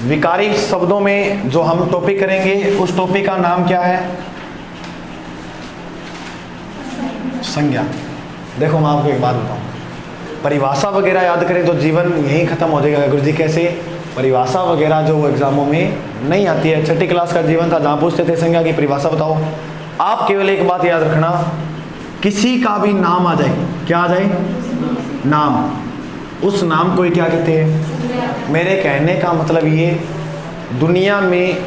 विकारी शब्दों में जो हम टॉपिक करेंगे उस टॉपिक का नाम क्या है? संज्ञा। देखो मैं आपको एक बात बताऊं, परिभाषा वगैरह याद करें तो जीवन यहीं खत्म हो जाएगा। गुरुजी कैसे? परिभाषा वगैरह जो एग्जामों में नहीं आती है। छठी क्लास का जीवन था जहाँ पूछते थे संज्ञा की परिभाषा बताओ। आप केवल एक बात याद रखना, किसी का भी नाम आ जाए, क्या आ जाए? नाम, उस नाम को ही क्या कहते हैं? मेरे कहने का मतलब ये, दुनिया में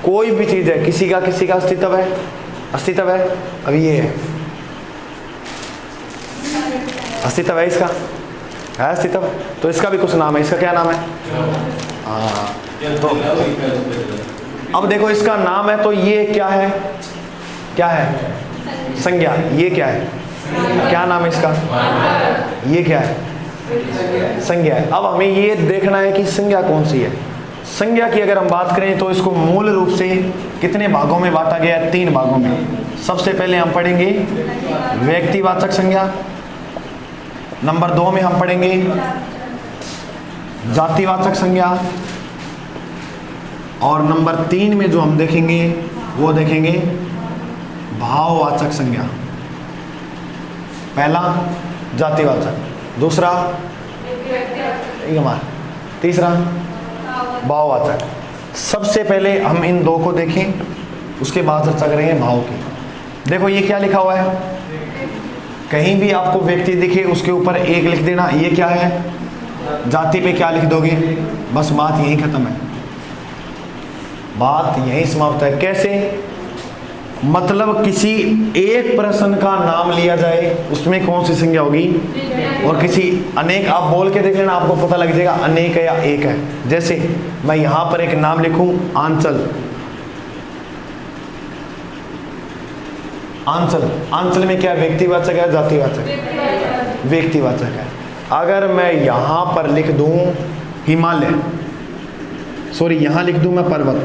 कोई भी चीज़ है, किसी का अस्तित्व है, अस्तित्व है, अब ये है अस्तित्व है, इसका है अस्तित्व, तो इसका भी कुछ नाम है। इसका क्या नाम है? तो अब देखो इसका नाम है तो ये क्या है? क्या है? संज्ञा। ये क्या है? क्या नाम है इसका? ये क्या है? संज्ञा है। अब हमें ये देखना है कि संज्ञा कौन सी है। संज्ञा की अगर हम बात करें तो इसको मूल रूप से कितने भागों में बांटा गया है? 3 भागों में। सबसे पहले हम पढ़ेंगे व्यक्तिवाचक संज्ञा, नंबर 2 में हम पढ़ेंगे जातिवाचक संज्ञा, और नंबर 3 में जो हम देखेंगे वो देखेंगे भाववाचक संज्ञा। पहला जातिवाचक, दूसरा तीसरा भाववाचक। सबसे पहले हम इन 2 को देखें, उसके बाद चर्चा करेंगे भाव की। देखो ये क्या लिखा हुआ है, कहीं भी आपको व्यक्ति दिखे उसके ऊपर 1 लिख देना। ये क्या है? जाति पे क्या लिख दोगे? बस बात यहीं खत्म है, बात यहीं समाप्त है। कैसे? मतलब किसी एक प्रश्न का नाम लिया जाए उसमें कौन सी संज्ञा होगी, और किसी अनेक, आप बोल के देख लेना आपको पता लग जाएगा अनेक है या एक है। जैसे मैं यहां पर एक नाम लिखूं आंचल, आंचल, आंचल में क्या व्यक्तिवाचक है जातिवाचक? व्यक्तिवाचक है। अगर मैं यहां पर लिख दूं हिमालय, सॉरी यहां लिख दूं मैं पर्वत,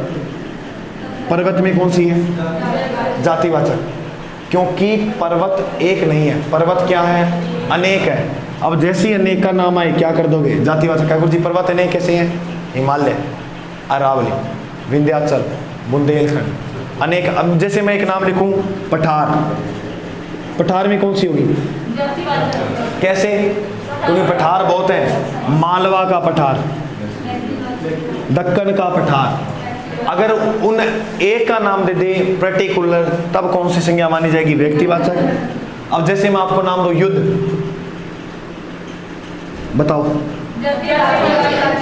पर्वत में कौन सी है? जातिवाचक, क्योंकि पर्वत एक नहीं है, पर्वत क्या है? अनेक है। अब जैसे ही अनेक का नाम आए क्या कर दोगे? जातिवाचक। क्या गुरुजी पर्वत अनेक कैसे हैं? हिमालय, अरावली, विंध्याचल, बुंदेलखंड, अनेक। अब जैसे मैं एक नाम लिखूं पठार, पठार में कौन सी होगी? कैसे? क्योंकि पठार बहुत है, मालवा का पठार, दक्कन का पठार। अगर उन एक का नाम दे दे पर्टिकुलर, तब कौन सी संज्ञा मानी जाएगी? व्यक्तिवाचक। अब जैसे मैं आपको नाम दूं युद्ध, बताओ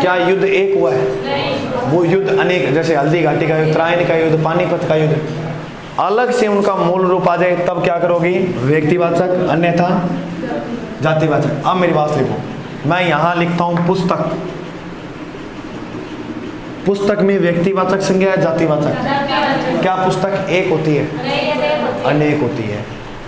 क्या युद्ध एक हुआ है? वो युद्ध अनेक, जैसे हल्दी घाटी का युद्ध, त्रायन का युद्ध, पानीपत का युद्ध, अलग से उनका मूल रूप आ जाए तब क्या करोगी? व्यक्तिवाचक, अन्यथा जातिवाचक। अब मेरी बात लिखो, मैं यहां लिखता हूं पुस्तक, पुस्तक में व्यक्तिवाचक संज्ञा है जातिवाचक? क्या पुस्तक एक होती है? अनेक होती है।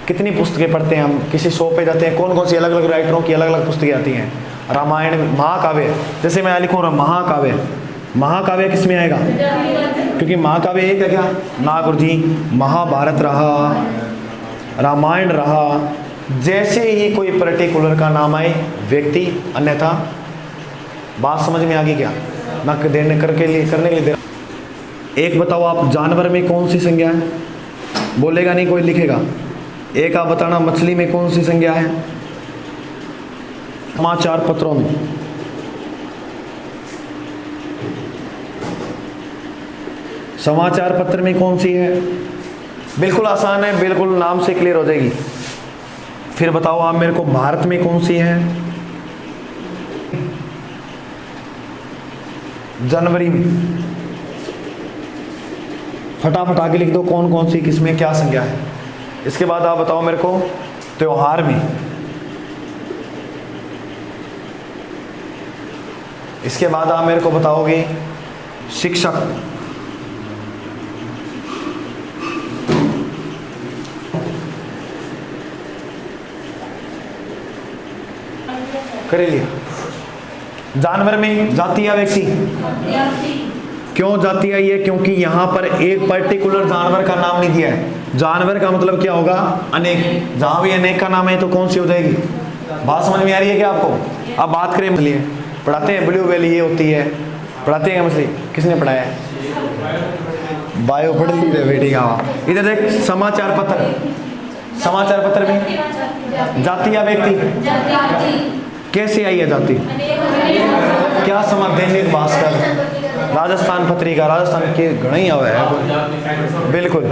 कितनी पुस्तकें पढ़ते हैं हम? किसी शो पे जाते हैं, कौन कौन सी अलग अलग राइटरों की अलग अलग पुस्तकें आती हैं? रामायण, महाकाव्य, जैसे मैं लिखूँ महाकाव्य, महाकाव्य किस में आएगा? क्योंकि महाकाव्य एक है क्या? ना गुरुजी, महाभारत रहा, रामायण रहा। जैसे ही कोई पर्टिकुलर का नाम आए व्यक्ति, अन्यथा। बात समझ में आ गई क्या? ना देने करने के लिए। एक बताओ आप, जानवर में कौन सी संज्ञा है? बोलेगा नहीं कोई, लिखेगा। एक आप बताना, मछली में कौन सी संज्ञा है? समाचार पत्रों में, समाचार पत्र में कौन सी है? बिल्कुल आसान है, बिल्कुल नाम से क्लियर हो जाएगी। फिर बताओ आप मेरे को, भारत में कौन सी है? जनवरी में। फटाफट आगे लिख दो कौन कौन सी किसमें क्या संज्ञा है। इसके बाद आप बताओ मेरे को, त्योहार में। इसके बाद आप मेरे को बताओगे शिक्षक, कर लिया। जानवर में जाति या व्यक्ति? क्यों जाति आई है? क्योंकि यहाँ पर एक पर्टिकुलर जानवर का नाम नहीं दिया है। जानवर का मतलब क्या होगा? अनेक। जहाँ भी अनेक का नाम है तो कौन सी हो जाएगी? बात समझ में आ रही है क्या आपको? अब बात करें, पढ़ाते हैं ब्लू व्हेल ये होती है, पढ़ाते हैं केमिस्ट्री? किसने पढ़ाया है? बायो पढ़ ली रे बेटी का। इधर देख, समाचार पत्र, समाचार पत्र में जाति या व्यक्ति? कैसे आई है जाति? क्या समाज? दैनिक भास्कर, राजस्थान पत्रिका, राजस्थान के घणी हुआ है बिल्कुल।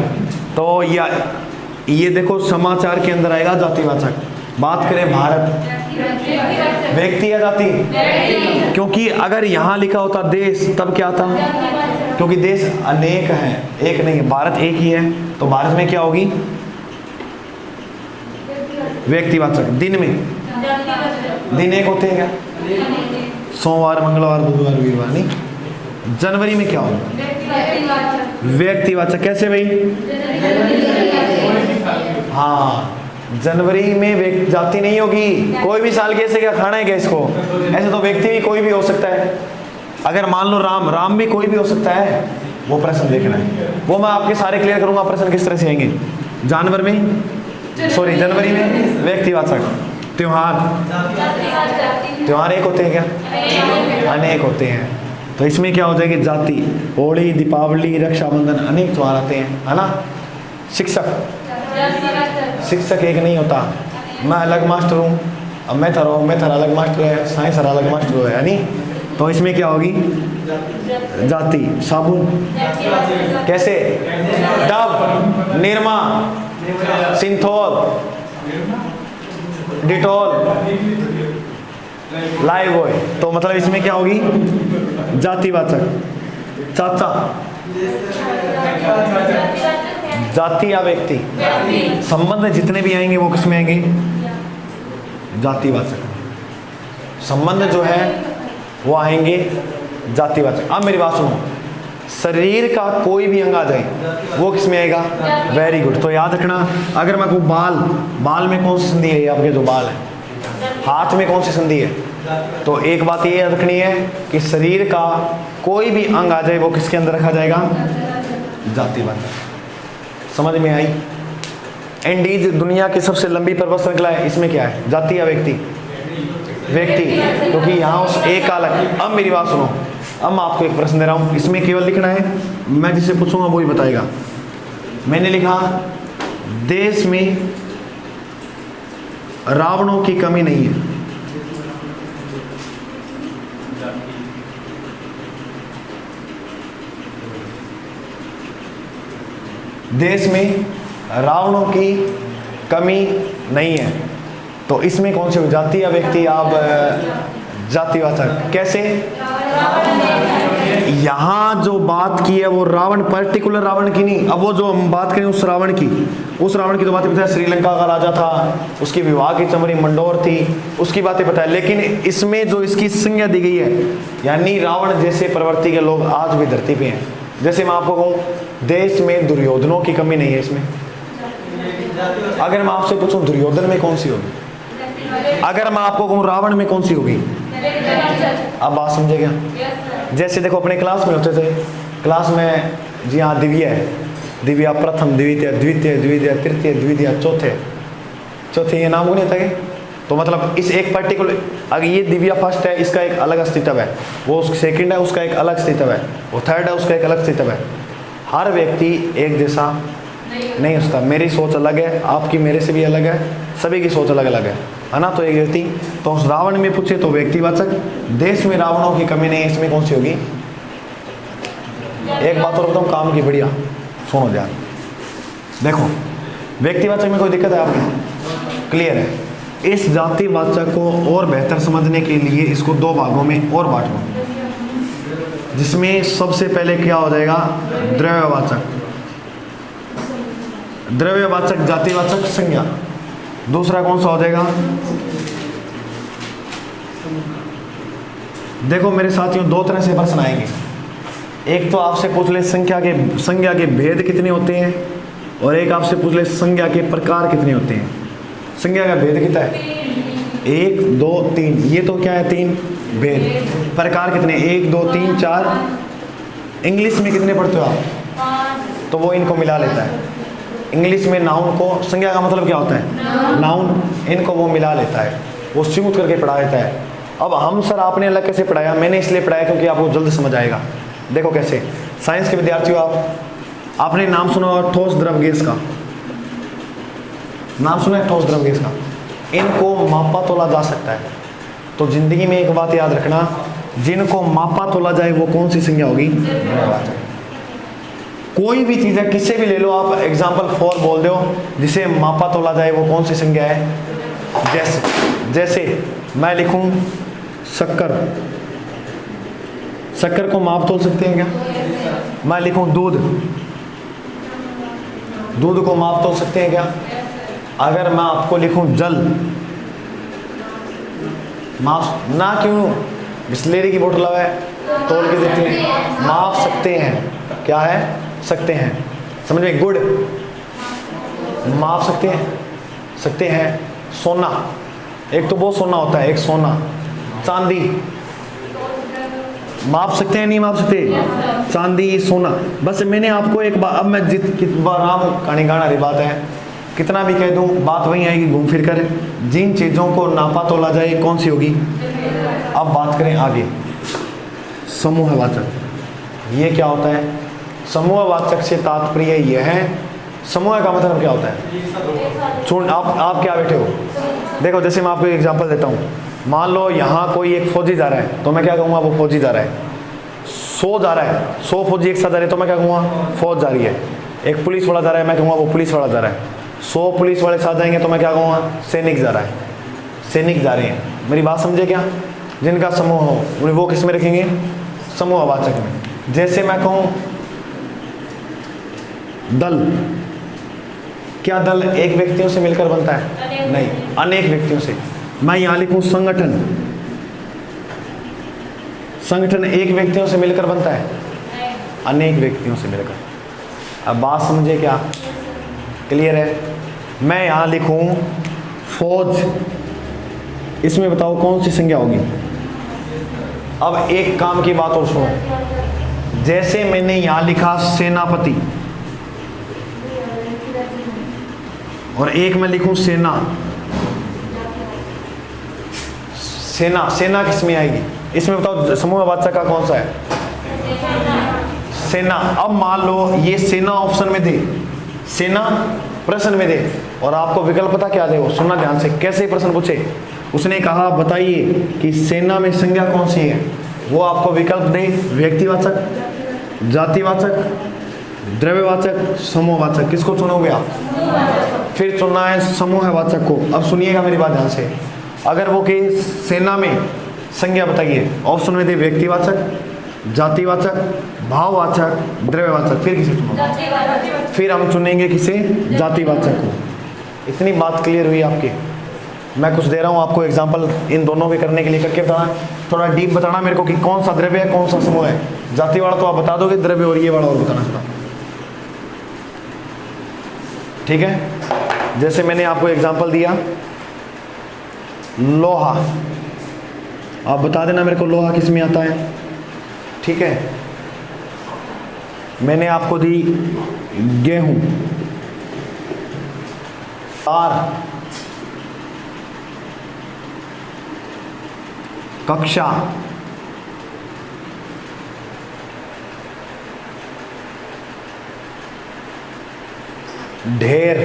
तो ये देखो समाचार के अंदर आएगा जातिवाचक। बात करें भारत, व्यक्ति या जाति? क्योंकि अगर यहाँ लिखा होता देश तब क्या था? क्योंकि देश अनेक हैं, एक नहीं है, भारत एक ही है, तो भारत में क्या होगी? व्यक्तिवाचक। दिन में दिन एक होते हैं क्या? सोमवार, मंगलवार, बुधवार, वीरवार नहीं। जनवरी में क्या होगा? व्यक्तिवाचक। कैसे भाई? हाँ, जनवरी में जाति नहीं होगी। कोई भी साल कैसे क्या खाना है क्या इसको? ऐसे तो व्यक्ति भी कोई भी हो सकता है। अगर मान लो राम भी कोई भी हो सकता है। वो प्रश्न देखना है, वो मैं आपके सारे क्लियर करूंगा। प्रश्न किस तरह से आएंगे? जानवर में, सॉरी जनवरी में व्यक्तिवाचक। त्योहार, त्योहार एक होते हैं क्या? अनेक होते हैं। तो इसमें क्या हो जाएगी? जाति। होली, दीपावली, रक्षाबंधन, अनेक त्योहार आते हैं, है ना। शिक्षक, शिक्षक एक नहीं होता। मैं अलग मास्टर हूँ, अब मैं थरा अलग मास्टर है, साइंस अलग मास्टर है नहीं। तो इसमें क्या होगी? जाति। साबुन कैसे? Dove, Nirma, Cinthol, Dettol, Lifebuoy. तो मतलब इसमें क्या होगी? जातिवाचक। चाचा, जाति या व्यक्ति? संबंध जितने भी आएंगे वो किसमें आएंगे? जातिवाचक। संबंध जो है वो आएंगे जातिवाचक। अब मेरी बात सुनो, शरीर का कोई भी अंग आ जाए वो किसमें आएगा? Very good. तो याद रखना, अगर मैं कहूँ बाल में कौन सी संधि है? आपके जो बाल है, हाथ में कौन सी संधि है? तो एक बात ये याद रखनी है कि शरीर का कोई भी अंग आ जाए वो किसके अंदर रखा जाएगा? जातिवाचक। समझ में आई? एंडीज दुनिया की सबसे लंबी पर्वत श्रृंखला है, इसमें क्या है? जाति या व्यक्ति? व्यक्ति, क्योंकि यहाँ उस एक का अलग। अब मेरी बात सुनो, अब मैं आपको एक प्रश्न दे रहा हूँ, इसमें केवल लिखना है, मैं जिसे पूछूंगा वो ही बताएगा। मैंने लिखा देश में रावणों की कमी नहीं है। देश में रावणों की कमी नहीं है। तो इसमें कौन सी जाति या व्यक्ति? आप जातिवाचक। कैसे? यहाँ जो बात की है वो रावण, पर्टिकुलर रावण की नहीं। अब वो जो हम बात करें उस रावण की तो बातें बताया। श्रीलंका का राजा था, उसकी विवाह की चमड़ी मंडोर थी, उसकी बातें बताया। लेकिन इसमें जो इसकी संज्ञा दी गई है, यानी रावण जैसे प्रवृत्ति के लोग आज भी धरती पे हैं। जैसे मैं आपको कहूँ देश में दुर्योधनों की कमी नहीं है। इसमें अगर मैं आपसे पूछूं दुर्योधन में कौन सी होगी? अगर मैं आपको कहूँ रावण में कौन सी होगी? आप बात समझे क्या? जैसे देखो अपने क्लास में होते थे, क्लास में जी हाँ दिव्या है, दिव्या प्रथम, द्वितीय, द्वितीय, तृतीय, द्वितीय, चौथे ये नाम को नहीं था। तो मतलब इस एक पर्टिकुलर, अगर ये दिव्या फर्स्ट है इसका एक अलग अस्तित्व है, वो सेकंड है उसका एक अलग अस्तित्व है, वो थर्ड है उसका एक अलग अस्तित्व है। हर व्यक्ति एक जैसा नहीं होता। मेरी सोच अलग है, आपकी मेरे से भी अलग है, सभी की सोच अलग अलग है ना। तो एक व्यक्ति, तो रावण में पूछे तो व्यक्तिवाचक। देश में रावणों की कमी नहीं है, इसमें कौन सी होगी? एक बात और बताऊं काम की, बढ़िया सुनो ध्यान। देखो व्यक्तिवाचक में कोई दिक्कत है आपकी? क्लियर है? इस जातिवाचक को और बेहतर समझने के लिए इसको दो भागों में और बांट लो, जिसमें सबसे पहले क्या हो जाएगा? द्रव्यवाचक। द्रव्यवाचक, जातिवाचक, संज्ञा। दूसरा कौन सा हो जाएगा? देखो मेरे साथियों, दो तरह से प्रश्न आएंगे। एक तो आपसे पूछ ले संज्ञा के भेद कितने होते हैं, और एक आपसे पूछ ले संज्ञा के प्रकार कितने होते हैं। संज्ञा का भेद कितना है? 1 2 3, ये तो क्या है? 3 भेद। प्रकार कितने? 1 2 3 4। इंग्लिश में कितने पढ़ते हो आप? तो वो इनको मिला लेता है। इंग्लिश में नाउन को, संज्ञा का मतलब क्या होता है? नाउन। इनको वो मिला लेता है, वो स्यूट करके पढ़ा देता है। अब हम सर आपने अलग कैसे पढ़ाया, मैंने इसलिए पढ़ाया क्योंकि आपको जल्द समझ आएगा। देखो कैसे, साइंस के विद्यार्थियों आपने नाम सुना होगा ठोस द्रव गैस का, नाम सुना है ठोस द्रव गैस का, इनको मापा तोला जा सकता है। तो जिंदगी में एक बात याद रखना, जिनको मापा तोला जाए वो कौन सी संज्ञा होगी? द्रव्यवाचक। कोई भी चीज़ है, किससे भी ले लो आप, एग्जाम्पल 4 बोल दो, जिसे मापा तोला जाए वो कौन सी संज्ञा है? जैसे मैं लिखूं शक्कर, शक्कर को माप तोल सकते हैं क्या? मैं लिखूं दूध, दूध को माप तोल सकते हैं क्या? अगर मैं आपको लिखूं जल, माप ना क्यों, बिस्लेरी की बोतल है तोल के देते हैं, माप सकते हैं, क्या है? सकते हैं। समझ में? गुड़ माप सकते हैं। सोना, एक तो वो सोना होता है, एक सोना, चांदी माप सकते हैं नहीं माप सकते? चांदी सोना। बस मैंने आपको एक बार, अब मैं राम कहानी गाना रही बात है, कितना भी कह दूं बात वही आएगी घूम फिर कर, जिन चीज़ों को नापा तोला जाए कौन सी होगी? अब बात करें आगे, समूहवाचक। ये क्या होता है? समूहवाचक से तात्पर्य यह है, समूह का मतलब क्या होता है? सुन, आप क्या बैठे हो, देखो जैसे मैं आपको एक एग्जांपल देता हूँ। मान लो यहाँ कोई एक फौजी जा रहा है, तो मैं क्या कहूँगा? वो फौजी जा रहा है। 100 जा रहा है, 100 फौजी एक साथ जा रहे हैं, तो मैं क्या कहूँगा? फौज जा रही है। एक पुलिस वाला जा रहा है, मैं कहूँगा वो पुलिस वाला जा रहा है। 100 पुलिस वाले साथ जाएंगे तो मैं क्या कहूँगा? सैनिक जा रहा है, सैनिक जा रहे हैं। मेरी बात समझे क्या? जिनका समूह हो वो किस में रखेंगे? समूहवाचक में। जैसे मैं कहूँ दल, क्या दल एक व्यक्तियों से मिलकर बनता है? नहीं, अनेक व्यक्तियों से। मैं यहाँ लिखूँ संगठन, संगठन एक व्यक्तियों से मिलकर बनता है? अनेक व्यक्तियों से मिलकर। अब बात समझे क्या? क्लियर है? मैं यहाँ लिखूँ फौज, इसमें बताओ कौन सी संज्ञा होगी? अब एक काम की बात और सुनो, जैसे मैंने यहाँ लिखा सेनापति, और एक मैं लिखूं सेना, सेना, सेना किस में आएगी? इसमें बताओ समूहवाचक का कौन सा है? सेना। अब मान लो ये सेना ऑप्शन में दे, सेना प्रश्न में दे, और आपको विकल्प पता क्या दे? वो सुनना ध्यान से, कैसे प्रश्न पूछे? उसने कहा बताइए कि सेना में संज्ञा कौन सी है? वो आपको विकल्प दे, व्यक्तिवाचक, जातिवाचक, द्रव्यवाचक, समूहवाचक। किसको चुनोगे आप? फिर चुनना है समूहवाचक को। अब सुनिएगा मेरी बात ध्यान से, अगर वो कि सेना में संज्ञा बताइए, ऑप्शन में दे व्यक्तिवाचक, जातिवाचक, भाववाचक, द्रव्यवाचक, फिर किसे चुनोगे? फिर हम चुनेंगे किसे? जातिवाचक को। इतनी बात क्लियर हुई आपकी? मैं कुछ दे रहा हूँ आपको एग्जाम्पल इन दोनों के करने के लिए, करके बताना, थोड़ा डीप बताना मेरे को कि कौन सा द्रव्य है कौन सा समूह है। जाति वाला तो आप बता दोगे, द्रव्य और ये वाला और बताना थोड़ा, ठीक है? जैसे मैंने आपको एग्जाम्पल दिया लोहा, आप बता देना मेरे को लोहा किस में आता है, ठीक है? मैंने आपको दी गेहूं, तार, कक्षा, ढेर,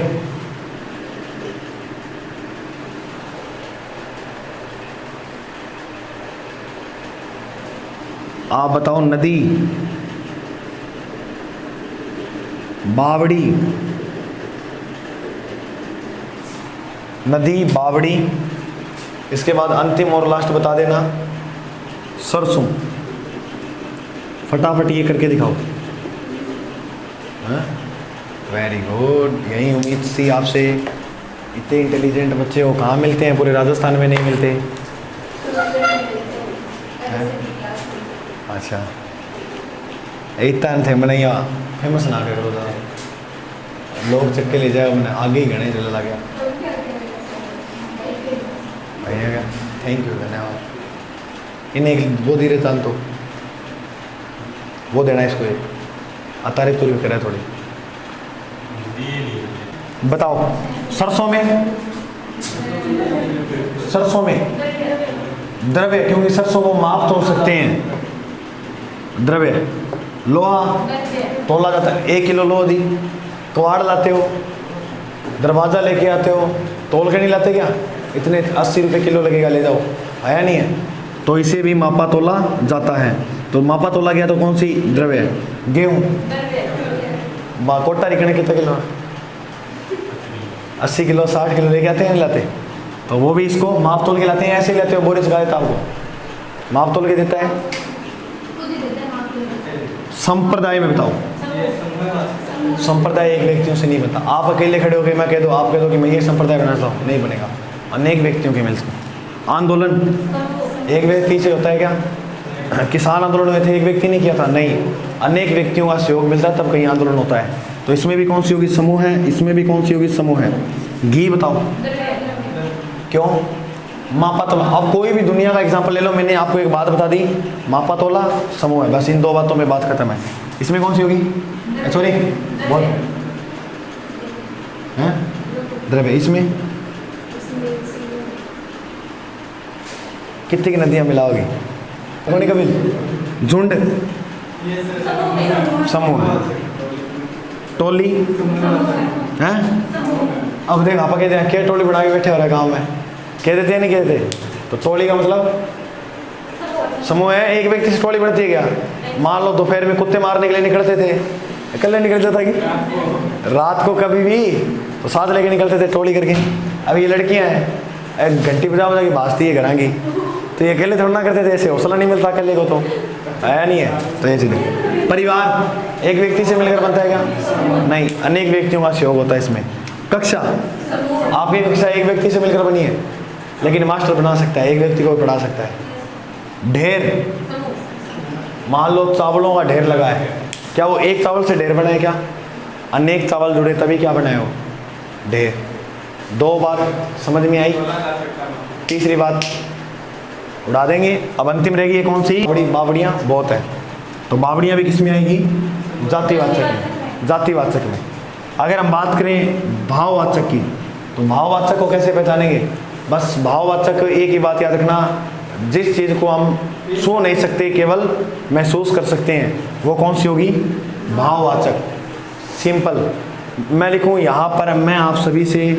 आप बताओ नदी, बावड़ी, नदी, बावड़ी। इसके बाद अंतिम और लास्ट बता देना सरसों। फटाफट ये करके दिखाओ। वेरी गुड, यही उम्मीद थी आपसे। इतने इंटेलिजेंट बच्चे हो, कहाँ मिलते हैं? पूरे राजस्थान में नहीं मिलते। अच्छा, इतना थे मैंने यहाँ फेमस ना करो, लोग चक्के ले जाए, मैंने आगे ही गणे चला गया भैया। थैंक यू, धन्यवाद। इन्हें वो धीरे तान तो वो देना इसको, एक तारीफ तो करे थोड़ी। बताओ सरसों में, सरसों में द्रव्य, क्योंकि सरसों को माप तोल सकते हैं। द्रव्य, लोहा तोला जाता है, 1 किलो लोहा दी, कवाड़ लाते हो, दरवाज़ा लेके आते हो, तोल के नहीं लाते क्या? इतने 80 रुपये किलो लगेगा, ले जाओ, आया नहीं है? तो इसे भी मापा तोला जाता है। तो मापा तोला गया तो कौन सी द्रव्य है? गेहूँ। कोटा रिकने कितने किलो? 80 किलो 60 किलो लेके आते हैं, नहीं लाते? तो वो भी इसको माप तोल के लाते हैं, ऐसे लेते हो, बोरे चुका देता आपको, माप तोल के देता है। संप्रदाय में बताओ, संप्रदाय एक व्यक्तियों से नहीं बनता। आप अकेले खड़े हो गए, मैं कह दो, आप कह दो कि मैं ये संप्रदाय बनाता हूँ, नहीं बनेगा, अनेक व्यक्तियों के मिलकर। आंदोलन एक व्यक्ति से होता है क्या? किसान आंदोलन में थे, एक व्यक्ति ने किया था? नहीं, अनेक व्यक्तियों का सहयोग मिलता है तब कहीं आंदोलन होता है। तो इसमें भी कौन सी होगी? समूह है। इसमें भी कौन सी होगी? समूह है। घी बताओ, क्यों? मापा तोला। अब कोई भी दुनिया का एग्जांपल ले लो, मैंने आपको एक बात बता दी, मापा तोला समूह है, बस इन 2 बातों में बात खत्म है। इसमें कौन सी होगी? सॉरी, बोल हैं, द्रव्य। इसमें कितनी की नदियाँ मिलाओगी? कौन कभी? झुंड, समूह, टोली हैं। अब देख, आप कहते हैं क्या टोली बना के बैठे हो रहा गाँव में, कह देते हैं नहीं कहते? तो टोली का मतलब समूह है। एक व्यक्ति से टोली बनती है क्या? मान लो दोपहर में कुत्ते मारने के लिए निकलते थे, अकेले निकल जाता कि रात को कभी भी तो साथ लेके निकलते थे टोली करके। अब ये लड़कियां हैं, घंटी बजा बजा के भाजती है घरां की, तो ये अकेले थोड़ा ना करते थे, ऐसे हौसला नहीं मिलता अकेले को, तो आया नहीं है। तो ये चीज़ें, परिवार एक व्यक्ति से मिलकर बनता है क्या? नहीं, अनेक व्यक्तियों का सहयोग होता है इसमें। कक्षा, आपकी कक्षा एक व्यक्ति से मिलकर बनी है, लेकिन मास्टर बना सकता है, एक व्यक्ति को भी पढ़ा सकता है। ढेर, मान लो चावलों का ढेर लगा है, क्या वो एक चावल से ढेर बना है क्या? अनेक चावल जुड़े तभी क्या बनाए हो? ढेर। 2 बात समझ में आई। तीसरी बात उड़ा देंगे। अब अंतिम रहेगी ये कौन सी? बड़ी बावड़ियाँ बहुत है, तो बावड़ियाँ भी किस में आएगी? जातिवाचक में। जातिवाचक में अगर हम बात करें भाववाचक की, तो भाववाचक को कैसे पहचानेंगे? बस भाववाचक एक ही बात याद रखना, जिस चीज़ को हम छू नहीं सकते, केवल महसूस कर सकते हैं, वो कौन सी होगी? भाववाचक। सिंपल, मैं लिखूं यहाँ पर मैं आप सभी से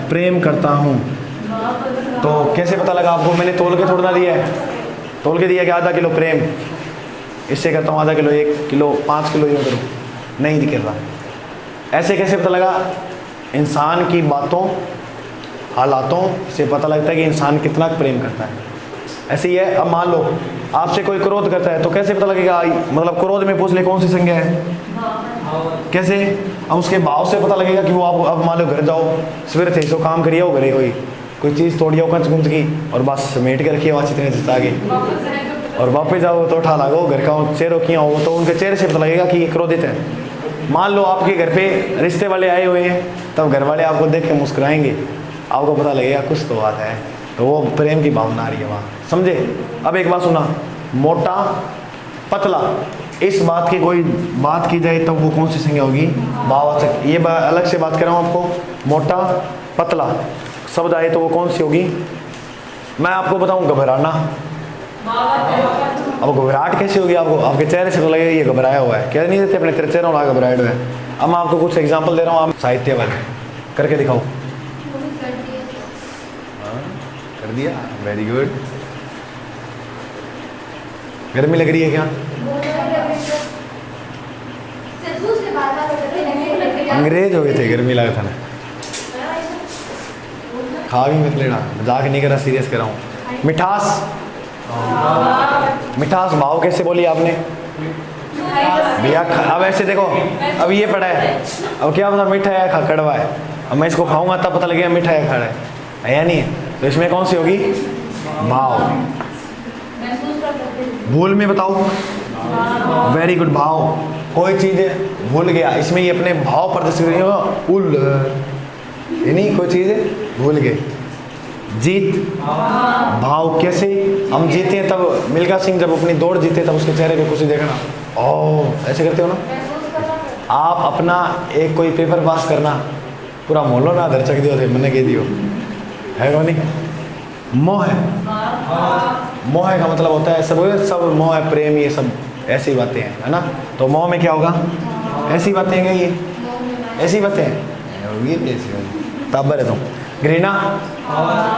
प्रेम करता हूँ, तो कैसे पता लगा आपको? मैंने तोल के थोड़ा ना दिया है, तोल के दिया कि आधा किलो प्रेम, इससे करता हूँ आधा किलो, 1 किलो, 5 किलो यूँ करूँ, नहीं दिख रहा। ऐसे कैसे पता लगा? इंसान की बातों हालातों से पता लगता है कि इंसान कितना प्रेम करता है। ऐसे ही है। अब मान लो आपसे कोई क्रोध करता है, तो कैसे पता लगेगा? मतलब क्रोध में पूछ ले कौन सी संज्ञा है, कैसे? अब उसके भाव से पता लगेगा कि वो आप, अब मान लो घर जाओ, सवेरे थे सो काम करिए, हो घरे कोई चीज़ तोड़ी हो कंच गुंज की, और बस समेट के रखिए वहाँ चितने जिता के, और वापस जाओ तो उठा लागो, घर का चेहरों किया हो, तो उनके चेहरे से पता लगेगा कि ये क्रोधित है। मान लो आपके घर पे रिश्ते वाले आए हुए हैं, तब घर वाले आपको देख के मुस्कुराएंगे, आपको पता लगेगा कुछ तो बात है, तो वो प्रेम की भावना आ रही है वहाँ, समझे? अब एक बात सुना, मोटा पतला, इस बात की कोई बात की जाए तब वो कौन सी संज्ञा होगी? भाववाचक। ये अलग से बात कर रहा हूँ आपको, मोटा पतला शब्द आए तो वो कौन सी होगी? मैं आपको बताऊँ, घबराना। अब घबराहट कैसी होगी? आपको आपके चेहरे से तो लगेगा ये घबराया हुआ है, कह नहीं देते अपने तेरे चेहरे वाला घबराया हुआ है। अब मैं आपको कुछ एग्जांपल दे रहा हूँ, आप साहित्य वाले करके दिखाओ। कर दिया, वेरी गुड। गर्मी लग रही है क्या? अंग्रेज हो गए थे, गर्मी लगा था ना, खा भी मत लेना, मजाक नहीं करा, सीरियस कर रहा हूँ। मिठास, मिठास भाव कैसे बोली आपने भैया? अब ऐसे देखो, अब ये पड़ा है, अब क्या पता मीठा है या कड़वा है, अब मैं इसको खाऊंगा तब पता लगेगा मीठा है खड़ा है या नहीं है, तो इसमें कौन सी होगी? भाव। भूल में बताओ, वेरी गुड, भाव। कोई चीज़ भूल गया, इसमें ये अपने भाव प्रदर्शित नहीं, कोई चीज़ भूल गए। जीत, भाव कैसे? हम जीते हैं तब, मिल्खा सिंह जब अपनी दौड़ जीते तब उसके चेहरे पे खुशी देखना, ओह ऐसे करते हो ना आप। अपना एक कोई पेपर पास करना, पूरा मोहल्ला ना दर्शक दियो थे, मैंने कह दियो है कौन नहीं, मोह है, मोह का मतलब होता है सब मोह है, प्रेम, ये सब ऐसी बातें हैं, है ना। तो मोह में क्या होगा, ऐसी बातें हैं, ये ऐसी बातें हैं, ये ऐसी ताबर है। तो घृणा,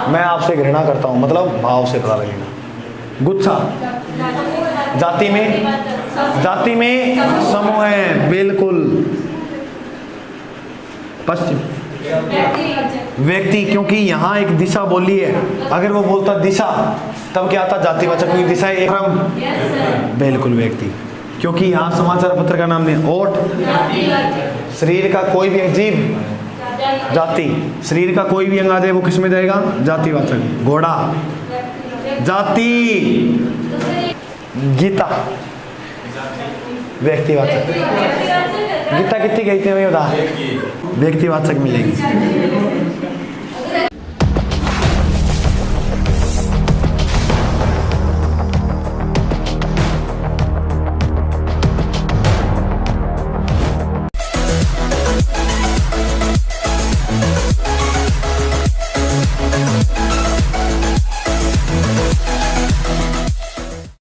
मैं आपसे घृणा करता हूँ, मतलब भाव से पता लगेगा। गुस्सा, जाति में समूह है, बिल्कुल। पश्चिम, व्यक्ति, क्योंकि यहाँ एक दिशा बोली है, अगर वो बोलता दिशा तब क्या आता, जातिवाचक, क्योंकि दिशा एक क्रम, बिल्कुल व्यक्ति, क्योंकि यहाँ समाचार पत्र का नाम नहीं। ओट, शरीर का कोई भी जीव, जाति, शरीर का कोई भी अंग आ जाए वो किस में जाएगा, जातिवाचक। घोड़ा, जाति। गीता, व्यक्तिवाचक। गीता कितनी कहते हैं बता, व्यक्तिवाचक मिलेगी।